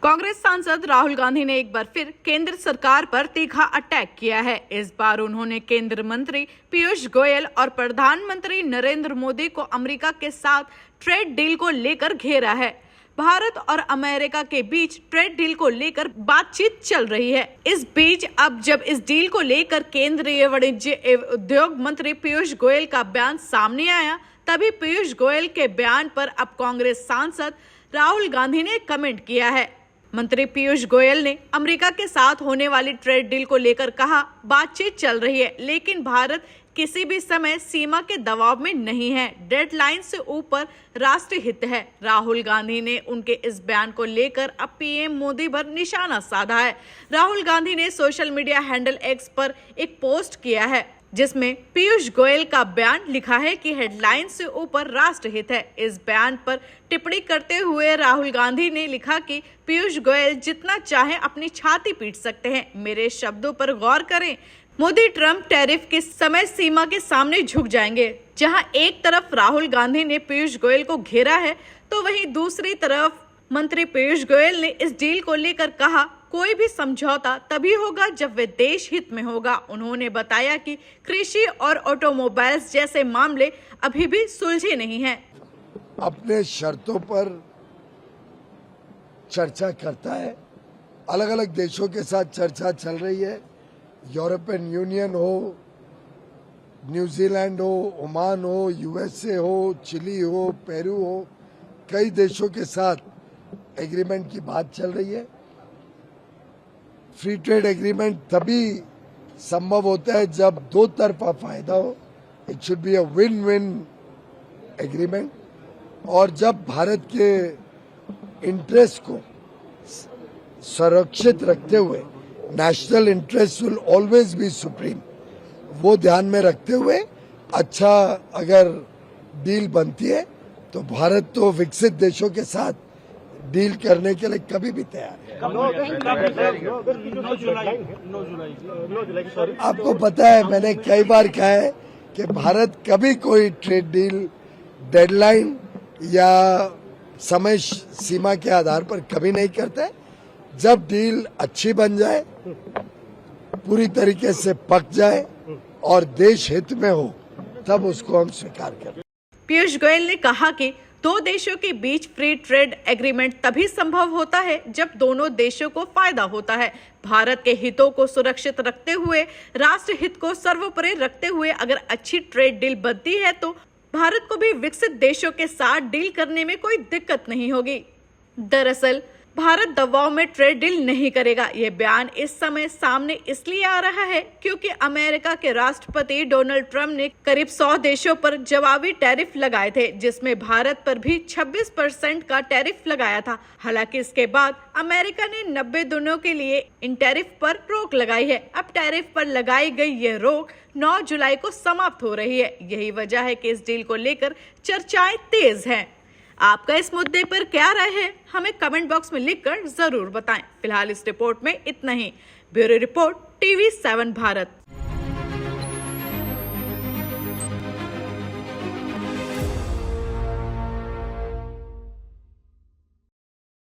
कांग्रेस सांसद राहुल गांधी ने एक बार फिर केंद्र सरकार पर तीखा अटैक किया है। इस बार उन्होंने केंद्र मंत्री पीयूष गोयल और प्रधानमंत्री नरेंद्र मोदी को अमेरिका के साथ ट्रेड डील को लेकर घेरा है। भारत और अमेरिका के बीच ट्रेड डील को लेकर बातचीत चल रही है। इस बीच अब जब इस डील को लेकर केंद्रीय वाणिज्य एवं उद्योग मंत्री पीयूष गोयल का बयान सामने आया, तभी पीयूष गोयल के बयान पर अब कांग्रेस सांसद राहुल गांधी ने कमेंट किया है। मंत्री पीयूष गोयल ने अमेरिका के साथ होने वाली ट्रेड डील को लेकर कहा, बातचीत चल रही है लेकिन भारत किसी भी समय सीमा के दबाव में नहीं है। डेडलाइन से ऊपर राष्ट्रीय हित है। राहुल गांधी ने उनके इस बयान को लेकर अब पीएम मोदी पर निशाना साधा है। राहुल गांधी ने सोशल मीडिया हैंडल एक्स पर एक पोस्ट किया है जिसमें पीयूष गोयल का बयान लिखा है कि हेडलाइन से ऊपर राष्ट्र हित है। इस बयान पर टिप्पणी करते हुए राहुल गांधी ने लिखा कि पीयूष गोयल जितना चाहे अपनी छाती पीट सकते हैं, मेरे शब्दों पर गौर करें। मोदी ट्रंप टैरिफ की समय सीमा के सामने झुक जाएंगे। जहां एक तरफ राहुल गांधी ने पीयूष गोयल को घेरा है, तो वहीं दूसरी तरफ मंत्री पीयूष गोयल ने इस डील को लेकर कहा, कोई भी समझौता तभी होगा जब वे देश हित में होगा। उन्होंने बताया कि कृषि और ऑटोमोबाइल्स जैसे मामले अभी भी सुलझे नहीं हैं। अपने शर्तों पर चर्चा करता है। अलग अलग देशों के साथ चर्चा चल रही है। यूरोपियन यूनियन हो, न्यूजीलैंड हो, ओमान हो, यूएसए हो, चिली हो, पेरू हो, कई देशों के साथ एग्रीमेंट की बात चल रही है। फ्री ट्रेड एग्रीमेंट तभी संभव होता है जब दो तरफा फायदा हो। It should be a win win agreement. और जब भारत के इंटरेस्ट को सुरक्षित रखते हुए, national interest will always be supreme, वो ध्यान में रखते हुए अच्छा अगर डील बनती है तो भारत तो विकसित देशों के साथ डील करने के लिए कभी भी तैयार है। आपको पता है, मैंने कई बार कहा है कि भारत कभी कोई ट्रेड डील डेडलाइन या समय सीमा के आधार पर कभी नहीं करता है। जब डील अच्छी बन जाए, पूरी तरीके से पक जाए और देश हित में हो, तब उसको हम स्वीकार करें। पीयूष गोयल ने कहा कि दो देशों के बीच फ्री ट्रेड एग्रीमेंट तभी संभव होता है जब दोनों देशों को फायदा होता है। भारत के हितों को सुरक्षित रखते हुए, राष्ट्र हित को सर्वोपरि रखते हुए अगर अच्छी ट्रेड डील बनती है तो भारत को भी विकसित देशों के साथ डील करने में कोई दिक्कत नहीं होगी। दरअसल भारत दबाव में ट्रेड डील नहीं करेगा। यह बयान इस समय सामने इसलिए आ रहा है क्योंकि अमेरिका के राष्ट्रपति डोनाल्ड ट्रंप ने करीब 100 देशों पर जवाबी टैरिफ लगाए थे, जिसमें भारत पर भी 26% का टैरिफ लगाया था। हालांकि इसके बाद अमेरिका ने 90 दिनों के लिए इन टैरिफ पर रोक लगाई है। अब टैरिफ पर लगाई गई यह रोक 9 जुलाई को समाप्त हो रही है। यही वजह है कि इस डील को लेकर चर्चाएं तेज हैं। आपका इस मुद्दे पर क्या राय है, हमें कमेंट बॉक्स में लिखकर जरूर बताएं। फिलहाल इस रिपोर्ट में इतना ही। Bureau report TV7 Bharat.